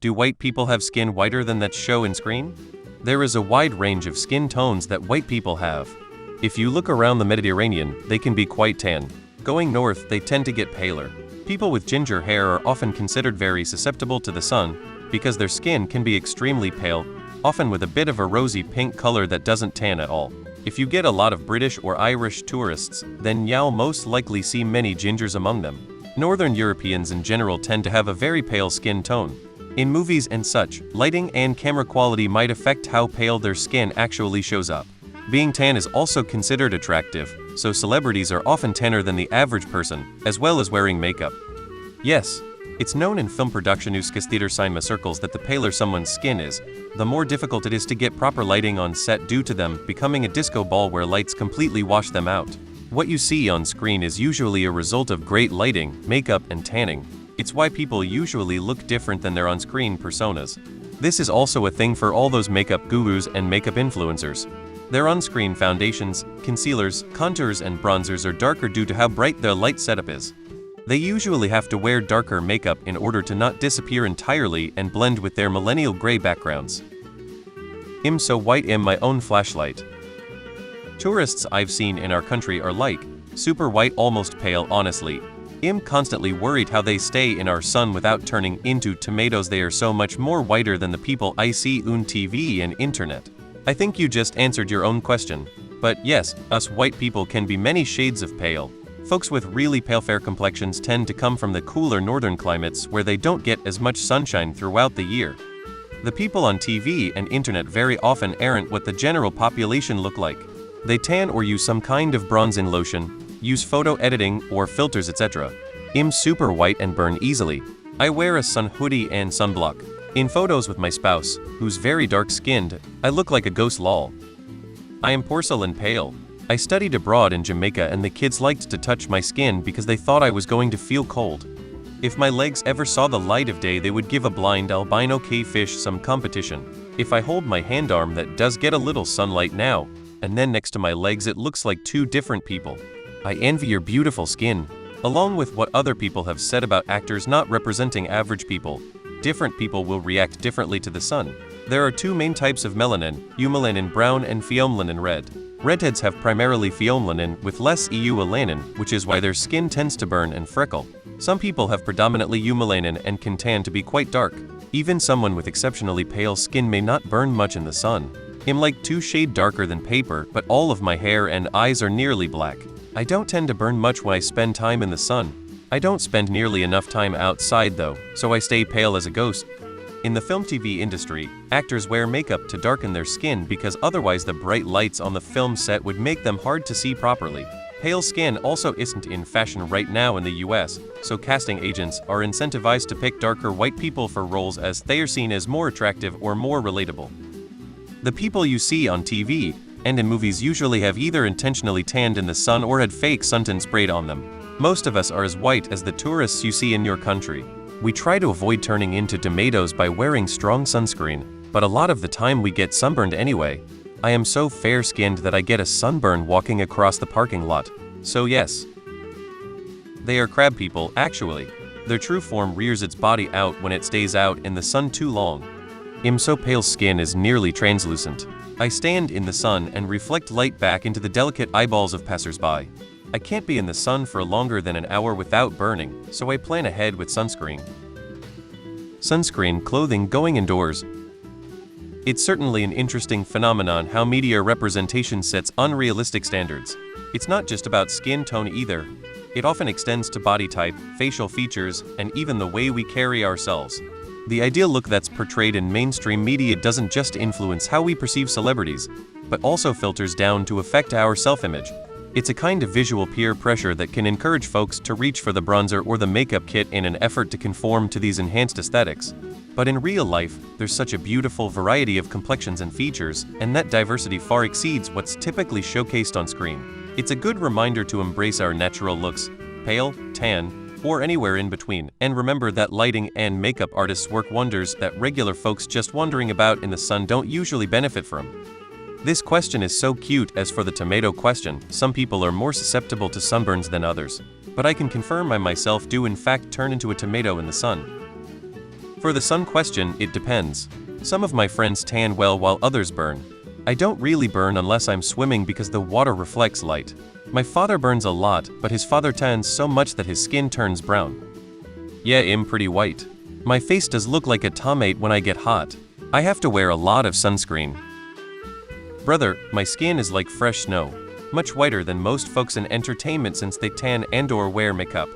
Do white people have skin whiter than that show in screen? There is a wide range of skin tones that white people have. If you look around the Mediterranean, they can be quite tan. Going north, they tend to get paler. People with ginger hair are often considered very susceptible to the sun because their skin can be extremely pale, often with a bit of a rosy pink color that doesn't tan at all. If you get a lot of British or Irish tourists, then you'll most likely see many gingers among them. Northern Europeans in general tend to have a very pale skin tone. In movies and such, lighting and camera quality might affect how pale their skin actually shows up. Being tan is also considered attractive, so celebrities are often tanner than the average person, as well as wearing makeup. Yes, it's known in film production cinema circles that the paler someone's skin is, the more difficult it is to get proper lighting on set due to them becoming a disco ball where lights completely wash them out. What you see on screen is usually a result of great lighting, makeup, and tanning. It's why people usually look different than their on-screen personas. This is also a thing for all those makeup gurus and makeup influencers. Their on-screen foundations, concealers, contours, and bronzers are darker due to how bright their light setup is. They usually have to wear darker makeup in order to not disappear entirely and blend with their millennial gray backgrounds. I'm so white I'm my own flashlight. Tourists I've seen in our country are like, super white, almost pale. Honestly, I'm constantly worried how they stay in our sun without turning into tomatoes. They are so much more whiter than the people I see on TV and internet. I think you just answered your own question. But yes, us white people can be many shades of pale. Folks with really pale fair complexions tend to come from the cooler northern climates where they don't get as much sunshine throughout the year. The people on TV and internet very often aren't what the general population look like. They tan or use some kind of bronzing lotion, use photo editing or filters, etc. I'm super white and burn easily. I wear a sun hoodie and sunblock. In photos with my spouse, who's very dark-skinned, I look like a ghost. Lol. I am porcelain pale. I studied abroad in Jamaica and the kids liked to touch my skin because they thought I was going to feel cold. If my legs ever saw the light of day, they would give a blind albino cavefish some competition. If I hold my hand arm that does get a little sunlight now, and then next to my legs it looks like two different people. I envy your beautiful skin. Along with what other people have said about actors not representing average people, different people will react differently to the sun. There are two main types of melanin, eumelanin brown and pheomelanin red. Redheads have primarily pheomelanin with less eualanin, which is why their skin tends to burn and freckle. Some people have predominantly eumelanin and can tan to be quite dark. Even someone with exceptionally pale skin may not burn much in the sun. I'm like 2 shades darker than paper, but all of my hair and eyes are nearly black. I don't tend to burn much when I spend time in the sun. I don't spend nearly enough time outside though, so I stay pale as a ghost. In the film TV industry, actors wear makeup to darken their skin because otherwise the bright lights on the film set would make them hard to see properly. Pale skin also isn't in fashion right now in the US, so casting agents are incentivized to pick darker white people for roles as they are seen as more attractive or more relatable. The people you see on TV and in movies usually have either intentionally tanned in the sun or had fake suntan sprayed on them. Most of us are as white as the tourists you see in your country. We try to avoid turning into tomatoes by wearing strong sunscreen, but a lot of the time we get sunburned anyway. I am so fair-skinned that I get a sunburn walking across the parking lot. So yes, they are crab people, actually. Their true form rears its body out when it stays out in the sun too long. I'm so pale skin is nearly translucent. I stand in the sun and reflect light back into the delicate eyeballs of passersby. I can't be in the sun for longer than an hour without burning, so I plan ahead with sunscreen. Sunscreen clothing going indoors. It's certainly an interesting phenomenon how media representation sets unrealistic standards. It's not just about skin tone either. It often extends to body type, facial features, and even the way we carry ourselves. The ideal look that's portrayed in mainstream media doesn't just influence how we perceive celebrities, but also filters down to affect our self-image. It's a kind of visual peer pressure that can encourage folks to reach for the bronzer or the makeup kit in an effort to conform to these enhanced aesthetics. But in real life, there's such a beautiful variety of complexions and features, and that diversity far exceeds what's typically showcased on screen. It's a good reminder to embrace our natural looks, pale, tan, or anywhere in between, and remember that lighting and makeup artists work wonders that regular folks just wandering about in the sun don't usually benefit from. This question is so cute. As for the tomato question, some people are more susceptible to sunburns than others, but I can confirm I myself do in fact turn into a tomato in the sun. For the sun question, it depends. Some of my friends tan well while others burn. I don't really burn unless I'm swimming because the water reflects light. My father burns a lot, but his father tans so much that his skin turns brown. Yeah, I'm pretty white. My face does look like a tomato when I get hot. I have to wear a lot of sunscreen. Brother, my skin is like fresh snow. Much whiter than most folks in entertainment since they tan and/or wear makeup.